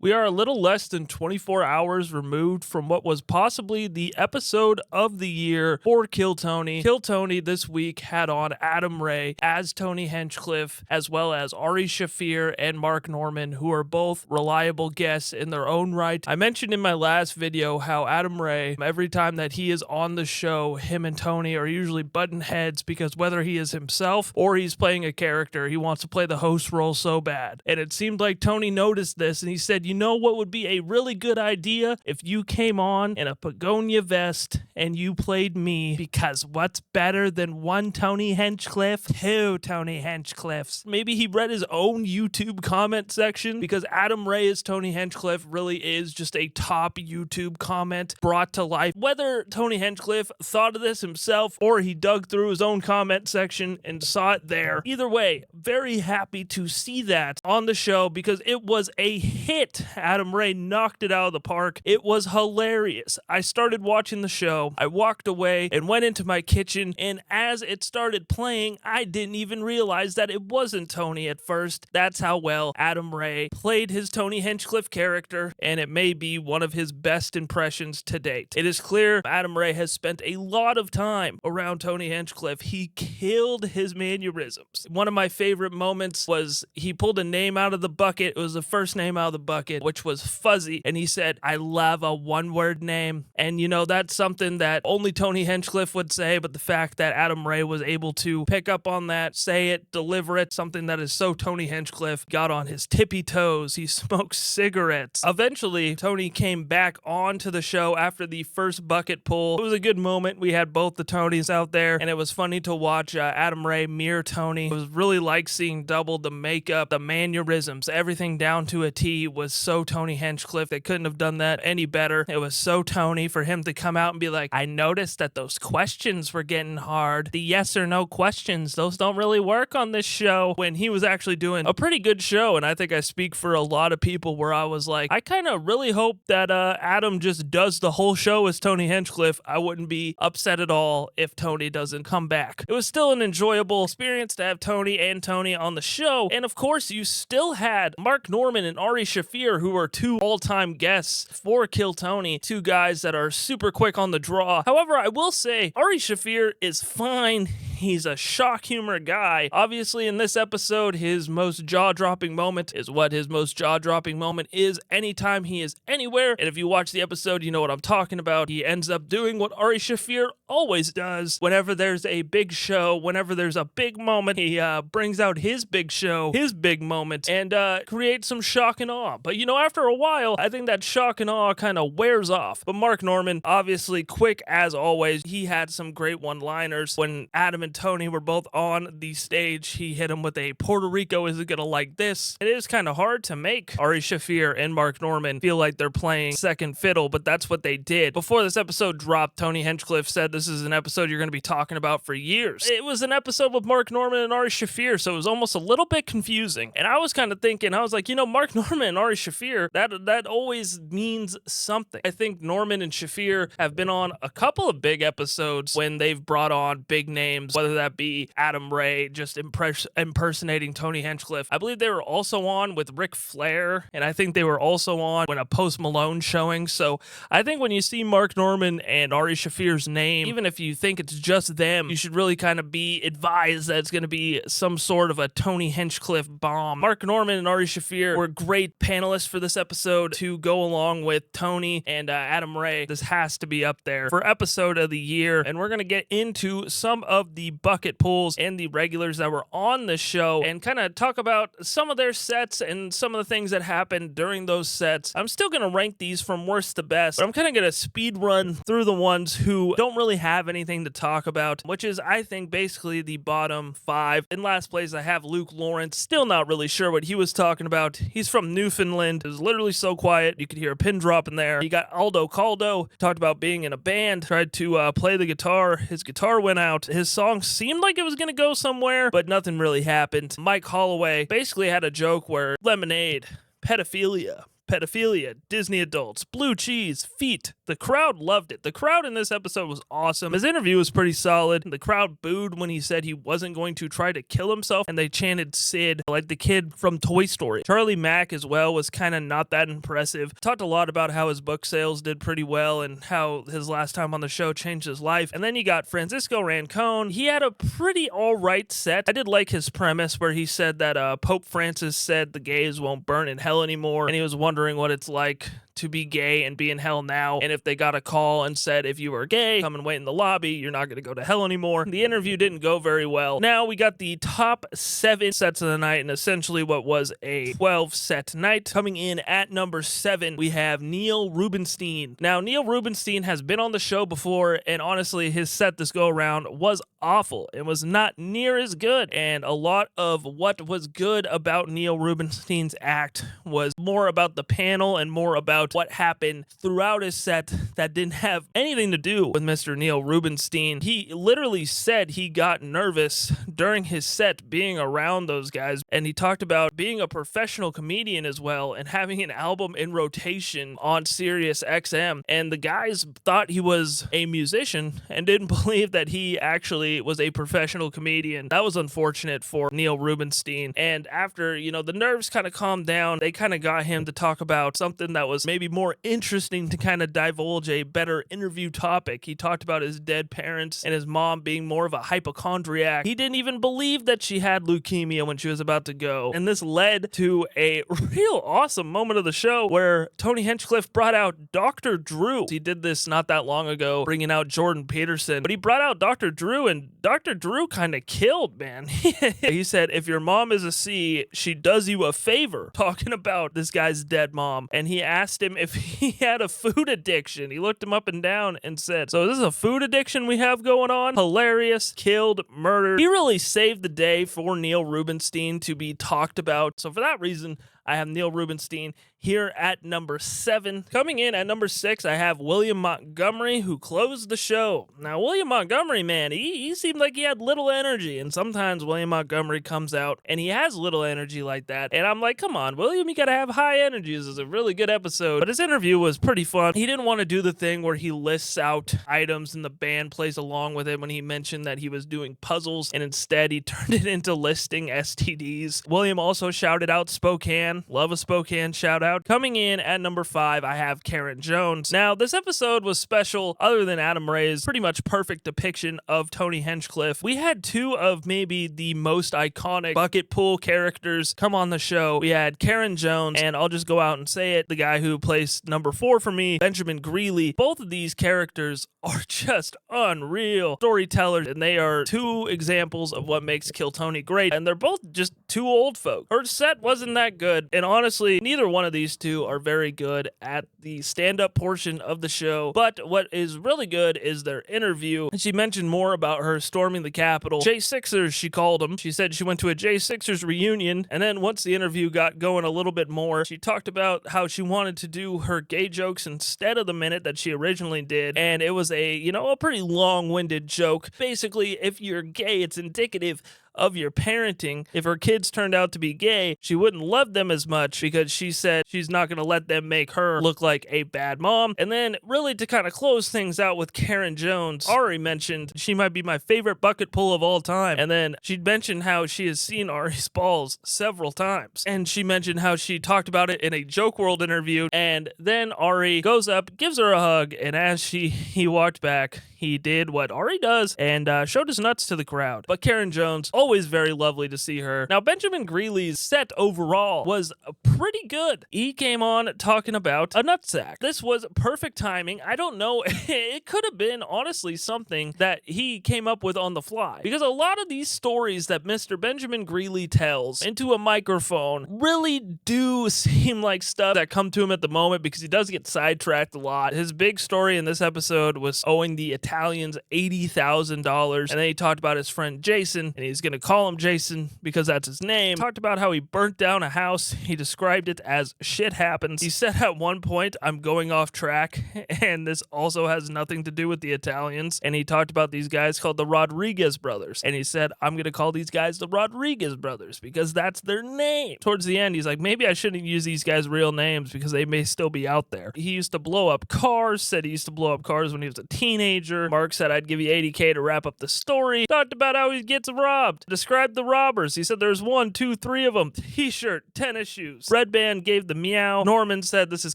We are a little less than 24 hours removed from what was possibly the episode of the year for Kill Tony. Kill Tony this week had on Adam Ray as Tony Hinchcliffe, as well as Ari Shaffir and Mark Normand, who are both reliable guests in their own right. I mentioned in my last video how Adam Ray, every time that he is on the show, him and Tony are usually button heads because whether he is himself or he's playing a character, he wants to play the host role so bad. And it seemed like Tony noticed this and he said, you know what would be a really good idea? If you came on in a Pagonia vest and you played me, because what's better than one Tony Hinchcliffe? Two Tony Hinchcliffes. Maybe he read his own YouTube comment section, because Adam Ray as Tony Hinchcliffe really is just a top YouTube comment brought to life. Whether Tony Hinchcliffe thought of this himself or he dug through his own comment section and saw it there, either way, very happy to see that on the show because it was a hit. Adam Ray knocked it out of the park. It was hilarious. I started watching the show, I walked away and went into my kitchen, and as it started playing, I didn't even realize that it wasn't Tony at first. That's how well Adam Ray played his Tony Hinchcliffe character, and it may be one of his best impressions to date. It is clear Adam Ray has spent a lot of time around Tony Hinchcliffe. He killed his mannerisms. One of my favorite moments was he pulled a name out of the bucket. It was the first name out of the bucket, which was Fuzzy, and he said, "I love a one-word name." And you know, that's something that only Tony Hinchcliffe would say, but the fact that Adam Ray was able to pick up on that, say it, deliver it, something that is so Tony Hinchcliffe, got on his tippy toes, he smoked cigarettes. Eventually, Tony came back onto the show after the first bucket pull. It was a good moment. We had both the Tonys out there, and it was funny to watch Adam Ray mirror Tony. It was really like seeing double the makeup, the mannerisms, everything down to a T was so Tony Hinchcliffe. They couldn't have done that any better. It was so Tony for him to come out and be like, I noticed that those questions were getting hard. The yes or no questions, those don't really work on this show. When he was actually doing a pretty good show, and I think I speak for a lot of people where I was like, I kind of really hope that Adam just does the whole show as Tony Hinchcliffe. I wouldn't be upset at all if Tony doesn't come back. It was still an enjoyable experience to have Tony and Tony on the show, and of course you still had Mark Normand and Ari Shaffir, who are two all-time guests for Kill Tony, two guys that are super quick on the draw. However, I will say Ari Shaffir is fine. He's a shock humor guy. Obviously, in this episode, his most jaw-dropping moment is what his most jaw-dropping moment is anytime he is anywhere. And if you watch the episode, you know what I'm talking about. He ends up doing what Ari Shaffir always does. Whenever there's a big show, whenever there's a big moment, he brings out his big show, his big moment, and creates some shock and awe. But you know, after a while, I think that shock and awe kind of wears off. But Mark Normand, obviously quick as always, he had some great one-liners. When Adam and Tony were both on the stage, he hit him with a Puerto Rico isn't gonna like this. It is kind of hard to make Ari Shaffir and Mark Normand feel like they're playing second fiddle, but that's what they did. Before this episode dropped, Tony Hinchcliffe said this is an episode you're going to be talking about for years. It was an episode with Mark Normand and Ari Shaffir, so it was almost a little bit confusing. And I was kind of thinking, I was like, you know, Mark Normand and Ari Shaffir, that always means something. I think Normand and Shaffir have been on a couple of big episodes when they've brought on big names, whether that be Adam Ray just impersonating Tony Hinchcliffe. I believe they were also on with Ric Flair, and I think they were also on when a Post Malone showing. So I think when you see Mark Normand and Ari Shaffir's name, even if you think it's just them, you should really kind of be advised that it's going to be some sort of a Tony Hinchcliffe bomb. Mark Normand and Ari Shaffir were great panelists for this episode to go along with Tony and Adam Ray. This has to be up there for episode of the year, and we're going to get into some of the bucket pulls and the regulars that were on the show and kind of talk about some of their sets and some of the things that happened during those sets. I'm still going to rank these from worst to best, but I'm kind of going to speed run through the ones who don't really have anything to talk about, which is, I think, basically the bottom five. In last place, I have Luke Lawrence. Still not really sure what he was talking about. He's from Newfoundland. It was literally so quiet. You could hear a pin drop in there. You got Aldo Caldo. Talked about being in a band. Tried to play the guitar. His guitar went out. His song seemed like it was going to go somewhere, but nothing really happened. Mike Holloway basically had a joke where lemonade, pedophilia, pedophilia, Disney adults, blue cheese, feet. The crowd loved it. The crowd in this episode was awesome. His interview was pretty solid. The crowd booed when he said he wasn't going to try to kill himself, and they chanted Sid like the kid from Toy Story. Charlie Mack as well was kind of not that impressive. Talked a lot about how his book sales did pretty well and how his last time on the show changed his life. And then you got Francisco Rancone. He had a pretty alright set. I did like his premise where he said that Pope Francis said the gays won't burn in hell anymore, and he was wondering what it's like to be gay and be in hell now, and if they got a call and said if you were gay, come and wait in the lobby, you're not going to go to hell anymore. The interview didn't go very well. Now we got the top 7 sets of the night, and essentially what was a 12-set night. Coming in at number 7, we have Neil Rubenstein. Now Neil Rubenstein has been on the show before, and honestly his set this go around was awful. It was not near as good, and a lot of what was good about Neil Rubenstein's act was more about the panel and more about what happened throughout his set that didn't have anything to do with Mr. Neil Rubenstein. He literally said he got nervous during his set being around those guys, and he talked about being a professional comedian as well and having an album in rotation on Sirius XM, and the guys thought he was a musician and didn't believe that he actually was a professional comedian. That was unfortunate for Neil Rubenstein, and after, the nerves kind of calmed down, they kind of got him to talk about something that was maybe more interesting to kind of divulge a better interview topic. He talked about his dead parents and his mom being more of a hypochondriac. He didn't even believe that she had leukemia when she was about to go. And this led to a real awesome moment of the show where Tony Hinchcliffe brought out Dr. Drew. He did this not that long ago, bringing out Jordan Peterson, but he brought out Dr. Drew, and Dr. Drew kind of killed, man. He said, if your mom is a C, she does you a favor, talking about this guy's dead mom. And he asked him if he had a food addiction. He looked him up and down and said, so this is a food addiction we have going on? Hilarious, killed, murdered. He really saved the day for Neil Rubenstein to be talked about. So for that reason, I have Neil Rubenstein here at number 7. Coming in at number 6, I have William Montgomery, who closed the show. Now, William Montgomery, man, he seemed like he had little energy, and sometimes William Montgomery comes out and he has little energy like that, and I'm like, come on, William, you gotta have high energy. This is a really good episode. But his interview was pretty fun. He didn't want to do the thing where he lists out items and the band plays along with it when he mentioned that he was doing puzzles, and instead he turned it into listing STDs. William also shouted out Spokane. Love a Spokane shout out. Coming in at number 5, I have Karen Jones. Now, this episode was special other than Adam Ray's pretty much perfect depiction of Tony Hinchcliffe. We had 2 of maybe the most iconic bucket pool characters come on the show. We had Karen Jones, and I'll just go out and say it, the guy who plays number 4 for me, Benjamin Grelle. Both of these characters are just unreal storytellers, and they are 2 examples of what makes Kill Tony great, and they're both just 2 old folk. Her set wasn't that good, and honestly, neither one of these 2 are very good at the stand-up portion of the show, but what is really good is their interview. And she mentioned more about her storming the Capitol. J6ers, she called them. She said she went to a J6ers reunion, and then once the interview got going a little bit more, she talked about how she wanted to do her gay jokes instead of the minute that she originally did, and it was a pretty long-winded joke. Basically, if you're gay, it's indicative of your parenting. If her kids turned out to be gay, she wouldn't love them as much because she said she's not going to let them make her look like a bad mom. And then really to kind of close things out with Karen Jones, Ari mentioned she might be my favorite bucket pull of all time. And then she'd mentioned how she has seen Ari's balls several times. And she mentioned how she talked about it in a Joke World interview. And then Ari goes up, gives her a hug, and as he walked back, he did what Ari does and showed his nuts to the crowd. But Karen Jones, always very lovely to see her. Now, Benjamin Grelle's set overall was pretty good. He came on talking about a nutsack. This was perfect timing. I don't know. It could have been, honestly, something that he came up with on the fly. Because a lot of these stories that Mr. Benjamin Grelle tells into a microphone really do seem like stuff that come to him at the moment because he does get sidetracked a lot. His big story in this episode was owing the Italians $80,000. And then he talked about his friend Jason, and he's going going to call him Jason because that's his name. Talked about how he burnt down a house. He described it as shit happens. He said at one point, I'm going off track, and this also has nothing to do with the Italians. And he talked about these guys called the Rodriguez brothers. And he said, I'm going to call these guys the Rodriguez brothers because that's their name. Towards the end, he's like, maybe I shouldn't use these guys' real names because they may still be out there. He used to blow up cars, said he used to blow up cars when he was a teenager. Mark said, I'd give you $80K to wrap up the story. Talked about how he gets robbed. Described the robbers. He said there's 1, 2, 3 of them. T-shirt, tennis shoes. Red Band gave the meow. Norman said this is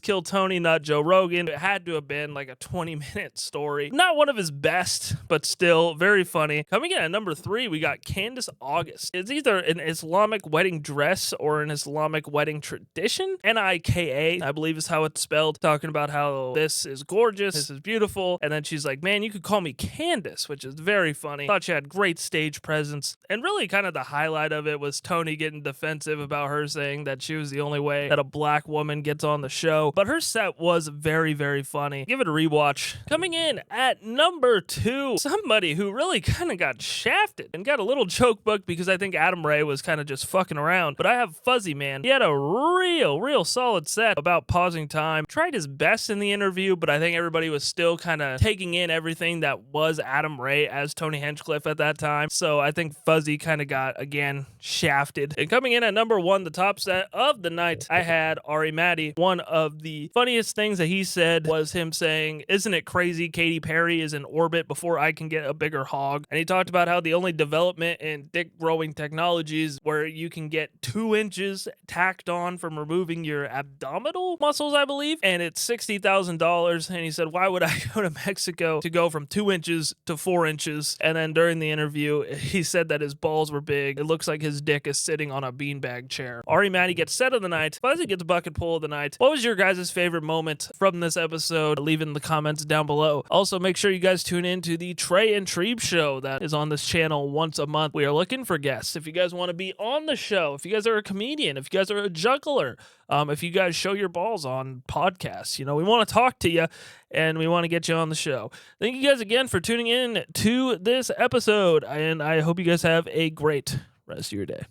Kill Tony, not Joe Rogan. It had to have been like a 20-minute story. Not one of his best, but still very funny. Coming in at number 3, we got Candace August. It's either an Islamic wedding dress or an Islamic wedding tradition. Nika, I believe is how it's spelled. Talking about how this is gorgeous, this is beautiful. And then she's like, man, you could call me Candace, which is very funny. Thought she had great stage presence. And really kind of the highlight of it was Tony getting defensive about her saying that she was the only way that a black woman gets on the show. But her set was very, very funny. Give it a rewatch. Coming in at number 2, somebody who really kind of got shafted and got a little joke book because I think Adam Ray was kind of just fucking around. But I have Fuzzy Man. He had a real solid set about pausing time. Tried his best in the interview, but I think everybody was still kind of taking in everything that was Adam Ray as Tony Hinchcliffe at that time. So I think Fuzzy kind of got, again, shafted. And coming in at number 1, the top set of the night, I had Ari Matti. One of the funniest things that he said was him saying, isn't it crazy Katy Perry is in orbit before I can get a bigger hog? And he talked about how the only development in dick growing technologies where you can get 2 inches tacked on from removing your abdominal muscles, I believe, and it's $60,000. And he said, why would I go to Mexico to go from 2 inches to 4 inches? And then during the interview, he said that his balls were big. It looks like his dick is sitting on a beanbag chair. Ari Matti gets set of the night. Fuzzy gets bucket pull of the night. What was your guys' favorite moment from this episode? Leave it in the comments down below. Also, make sure you guys tune in to the Trey and Trebe show that is on this channel once a month. We are looking for guests. If you guys want to be on the show, if you guys are a comedian, if you guys are a juggler, if you guys show your balls on podcasts, we want to talk to you and we want to get you on the show. Thank you guys again for tuning in to this episode, and I hope you guys have a great rest of your day.